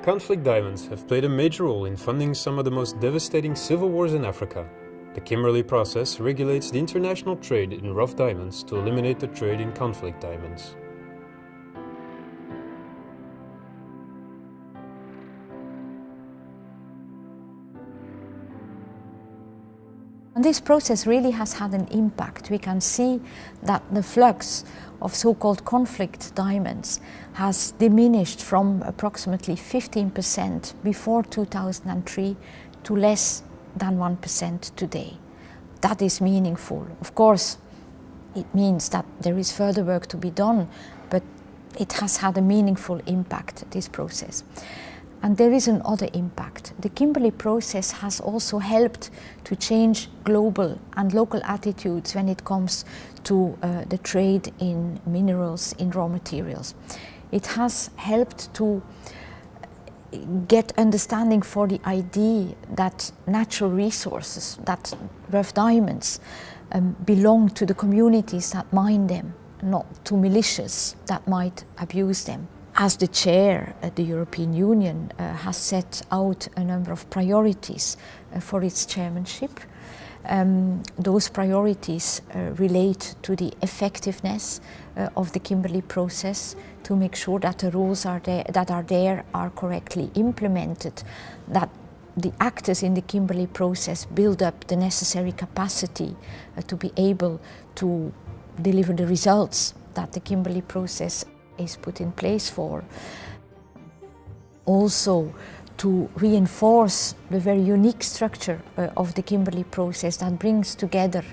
High-conflict diamonds have played a major role in funding some of the most devastating civil wars in Africa. The Kimberley process regulates the international trade in rough diamonds to eliminate the trade in conflict diamonds. And this process really has had an impact. We can see that the flux of so-called conflict diamonds has diminished from approximately 15% before 2003 to less than 1% today. That is meaningful. Of course, it means that there is further work to be done, but it has had a meaningful impact, this process. And there is another impact. The Kimberley process has also helped to change global and local attitudes when it comes to the trade in minerals, in raw materials. It has helped to get understanding for the idea that natural resources, that rough diamonds, belong to the communities that mine them, not to militias that might abuse them. As the chair, the European Union has set out a number of priorities for its chairmanship. Those priorities relate to the effectiveness of the Kimberley process, to make sure that the rules that are there are correctly implemented, that the actors in the Kimberley process build up the necessary capacity to be able to deliver the results that the Kimberley process is put in place for. Also, to reinforce the very unique structure of the Kimberley process that brings together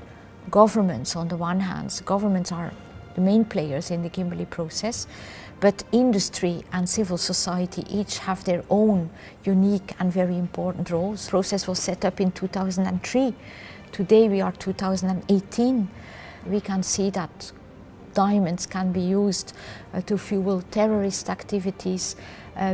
governments on the one hand. Governments are the main players in the Kimberley process, but industry and civil society each have their own unique and very important roles. The process was set up in 2003. Today we are 2018. We can see that diamonds can be used to fuel terrorist activities.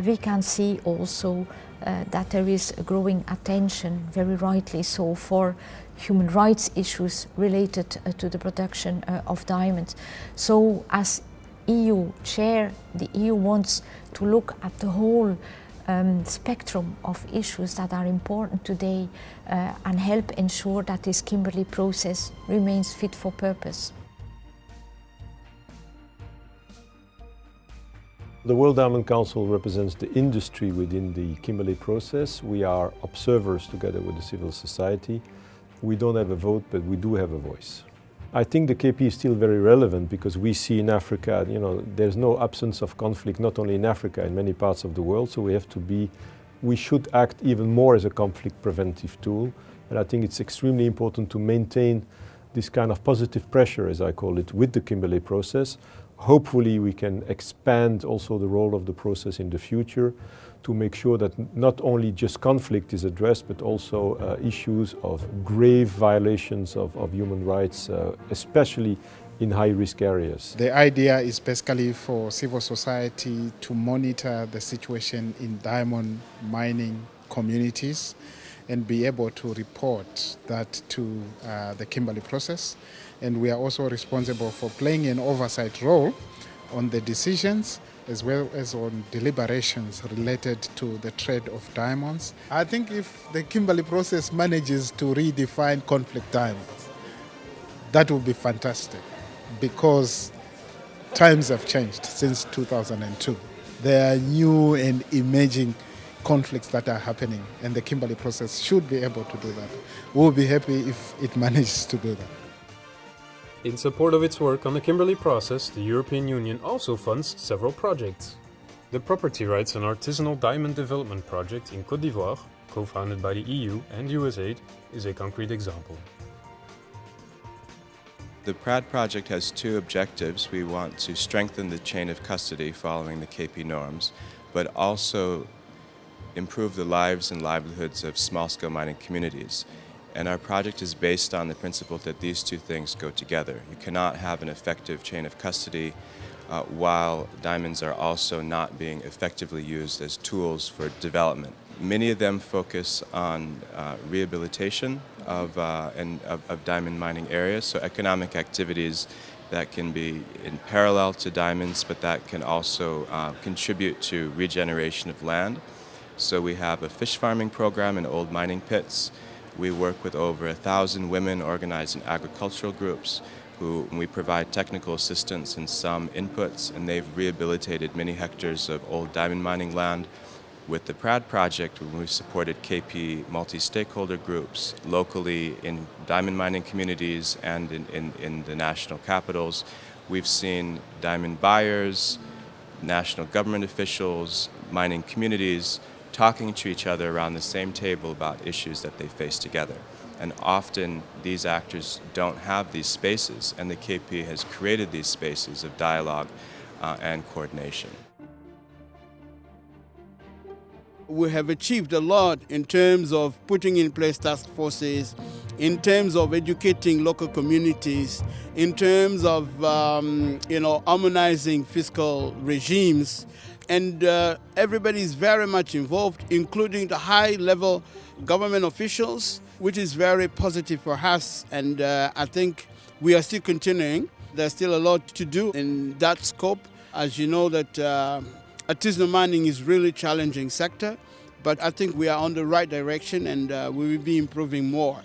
We can see also that there is a growing attention, very rightly so, for human rights issues related to the production of diamonds. So as EU chair, the EU wants to look at the whole spectrum of issues that are important today and help ensure that this Kimberley process remains fit for purpose. The World Diamond Council represents the industry within the Kimberley process. We are observers together with the civil society. We don't have a vote, but we do have a voice. I think the KP is still very relevant because we see in Africa, there's no absence of conflict, not only in Africa, in many parts of the world. So we should act even more as a conflict preventive tool. And I think it's extremely important to maintain this kind of positive pressure, as I call it, with the Kimberley process. Hopefully we can expand also the role of the process in the future to make sure that not only just conflict is addressed, but also issues of grave violations of human rights, especially in high-risk areas. The idea is basically for civil society to monitor the situation in diamond mining communities and be able to report that to the Kimberley process. And we are also responsible for playing an oversight role on the decisions as well as on deliberations related to the trade of diamonds. I think if the Kimberley process manages to redefine conflict diamonds, that would be fantastic because times have changed since 2002. There are new and emerging conflicts that are happening, and the Kimberley process should be able to do that. We'll be happy if it manages to do that. In support of its work on the Kimberley process, the European Union also funds several projects. The Property Rights and Artisanal Diamond Development Project in Côte d'Ivoire, co-founded by the EU and USAID, is a concrete example. The PRAD project has two objectives. We want to strengthen the chain of custody following the KP norms, but also improve the lives and livelihoods of small-scale mining communities. And our project is based on the principle that these two things go together. You cannot have an effective chain of custody while diamonds are also not being effectively used as tools for development. Many of them focus on rehabilitation of diamond mining areas, so economic activities that can be in parallel to diamonds, but that can also contribute to regeneration of land. So we have a fish farming program in old mining pits. We work with over 1,000 women organized in agricultural groups who we provide technical assistance and some inputs, and they've rehabilitated many hectares of old diamond mining land. With the PRAD project, we've supported KP multi-stakeholder groups locally in diamond mining communities and in the national capitals. We've seen diamond buyers, national government officials, mining communities talking to each other around the same table about issues that they face together. And often these actors don't have these spaces, and the KP has created these spaces of dialogue and coordination. We have achieved a lot in terms of putting in place task forces, in terms of educating local communities, in terms of harmonizing fiscal regimes, and everybody is very much involved, including the high-level government officials, which is very positive for us. And I think we are still continuing. There's still a lot to do in that scope. As you know, that artisanal mining is really challenging sector, but I think we are on the right direction, and we will be improving more.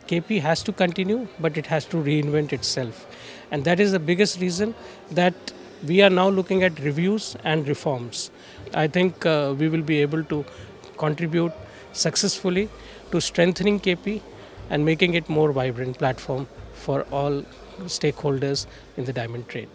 KP has to continue, but it has to reinvent itself. And that is the biggest reason that we are now looking at reviews and reforms. I think we will be able to contribute successfully to strengthening KP and making it more vibrant platform for all stakeholders in the diamond trade.